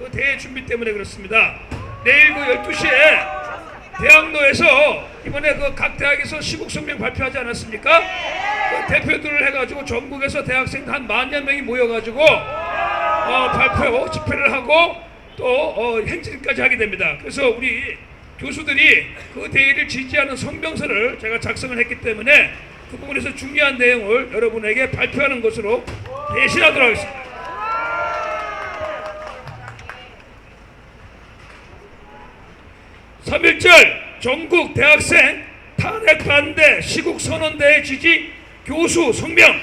그 대회 준비 때문에 그렇습니다. 내일 그 12시에 대학로에서 이번에 그 각 대학에서 시국성명 발표하지 않았습니까? 그 대표들을 해가지고 전국에서 대학생 한 10,000 명이 모여가지고 발표 집회를 하고 또 행진까지 하게 됩니다. 그래서 우리 교수들이 그 대회를 지지하는 성명서를 제가 작성을 했기 때문에 그 부분에서 중요한 내용을 여러분에게 발표하는 것으로 대신하도록 하겠습니다. (3.1절) 전국 대학생 탄핵 반대 시국 선언대회 지지 교수 성명.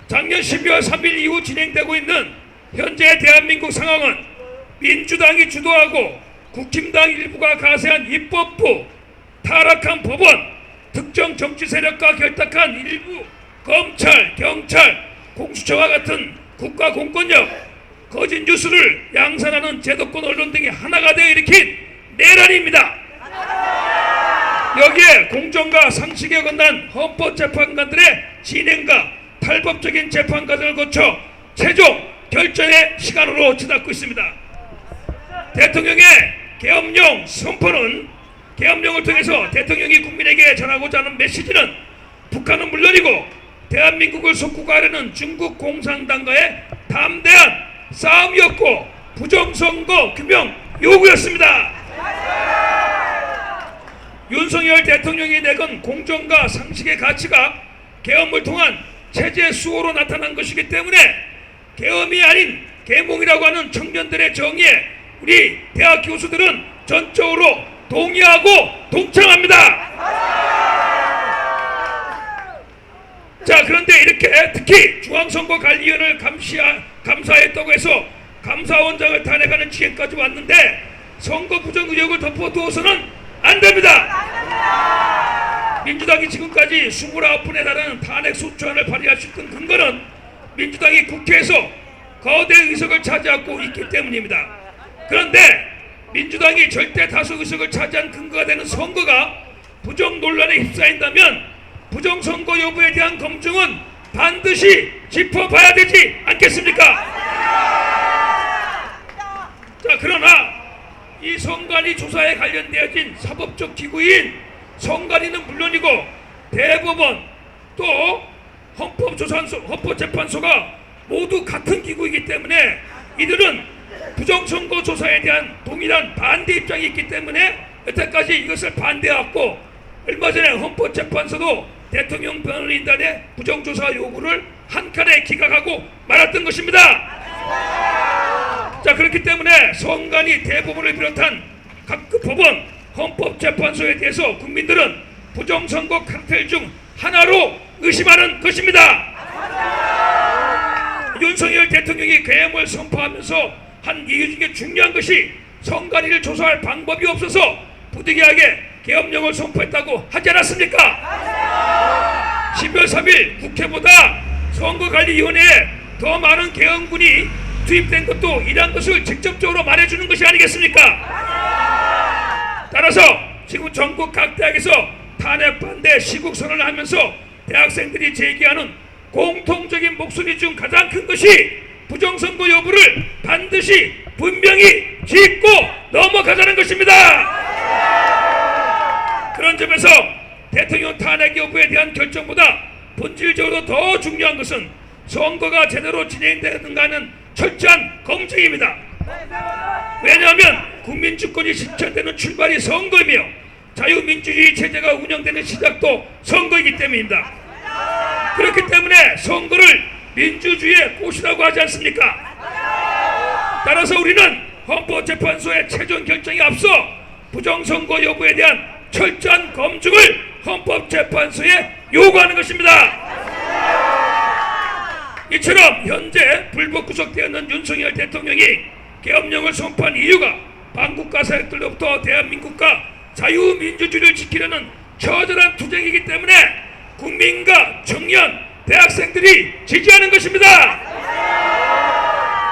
작년 12월 3일 이후 진행되고 있는 현재 대한민국 상황은 민주당이 주도하고 국힘당 일부가 가세한 입법부, 타락한 법원, 특정 정치 세력과 결탁한 일부 검찰, 경찰, 공수처와 같은 국가 공권력, 거짓 뉴스를 양산하는 제도권 언론 등이 하나가 되어 일으킨 내란입니다. 여기에 공정과 상식에 어긋난 헌법재판관들의 진행과 탈법적인 재판 과정을 거쳐 최종 결정의 시간으로 치닫고 있습니다. 대통령의 계엄령 선포는 계엄령을 통해서 대통령이 국민에게 전하고자 하는 메시지는 북한은 물론이고 대한민국을 속국하려는 중국 공산당과의 담대한 싸움이었고 부정선거 규명 요구였습니다. 윤석열 대통령이 내건 공정과 상식의 가치가 계엄을 통한 체제 수호로 나타난 것이기 때문에 계엄이 아닌 계몽이라고 하는 청년들의 정의에 우리 대학 교수들은 전적으로 동의하고 동참합니다. 자, 그런데 이렇게 특히 중앙선거관리위원회를 감사했다고 해서 감사원장을 탄핵하는 지경까지 왔는데 선거 부정 의혹을 덮어두어서는 안 됩니다. 민주당이 지금까지 29분에 달하는 탄핵 소추안을 발의할 수 있던 근거는 민주당이 국회에서 거대 의석을 차지하고 있기 때문입니다. 그런데 민주당이 절대 다수 의석을 차지한 근거가 되는 선거가 부정 논란에 휩싸인다면 부정선거 여부에 대한 검증은 반드시 짚어봐야 되지 않겠습니까? 자, 그러나 이 선관위 조사에 관련되어진 사법적 기구인 선관위는 물론이고 대법원 또 헌법재판소가 모두 같은 기구이기 때문에 이들은 부정선거 조사에 대한 동일한 반대 입장이 있기 때문에 여태까지 이것을 반대해왔고 얼마 전에 헌법재판소도 대통령 변호인단의 부정조사 요구를 한 칸에 기각하고 말았던 것입니다. 자, 그렇기 때문에 선관위 대법원을 비롯한 각 법원, 헌법재판소에 대해서 국민들은 부정선거 카르텔 중 하나로 의심하는 것입니다. 윤석열 대통령이 계엄을 선포하면서 한 이유 중에 중요한 것이 선관위를 조사할 방법이 없어서 부득이하게 계엄령을 선포했다고 하지 않았습니까? 12월 3일 국회보다 선거관리위원회에 더 많은 계엄군이 투입된 것도 이러한 것을 직접적으로 말해주는 것이 아니겠습니까? 따라서 지금 전국 각 대학에서 탄핵 반대 시국 선언을 하면서 대학생들이 제기하는 공통적인 목소리 중 가장 큰 것이 부정선거 여부를 반드시 분명히 짚고 넘어가자는 것입니다. 그런 점에서 대통령 탄핵 여부에 대한 결정보다 본질적으로 더 중요한 것은 선거가 제대로 진행되는가 하는 철저한 검증입니다. 왜냐하면 국민주권이 실천되는 출발이 선거이며 자유민주주의 체제가 운영되는 시작도 선거이기 때문입니다. 그렇기 때문에 선거를 민주주의의 꽃이라고 하지 않습니까? 따라서 우리는 헌법재판소의 최종 결정에 앞서 부정선거 여부에 대한 철저한 검증을 헌법재판소에 요구하는 것입니다. 이처럼 현재 불법 구속되어 있는 윤석열 대통령이 계엄령을 선포한 이유가 반국가 세력들로부터 대한민국과 자유민주주의를 지키려는 처절한 투쟁이기 때문에 국민과 청년, 대학생들이 지지하는 것입니다.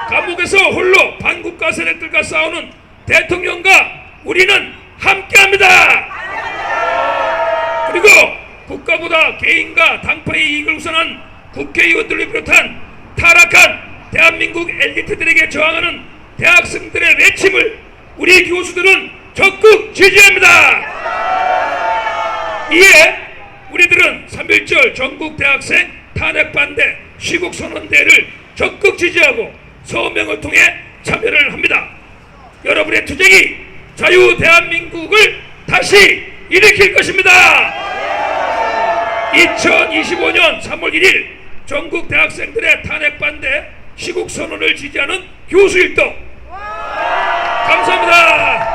감옥에서 홀로 반국가 세력들과 싸우는 대통령과 우리는 함께합니다. 그리고 국가보다 개인과 당파의 이익을 우선한 국회의원들을 비롯한 타락한 대한민국 엘리트들에게 저항하는 대학생들의 외침을 우리 교수들은 적극 지지합니다. 이에 우리들은 3.1절 전국 대학생 탄핵 반대 시국 선언대를 적극 지지하고 서명을 통해 참여를 합니다. 여러분의 투쟁이 자유 대한민국을 다시 일으킬 것입니다. 2025년 3월 1일 전국 대학생들의 탄핵 반대 시국 선언을 지지하는 교수일동. 감사합니다.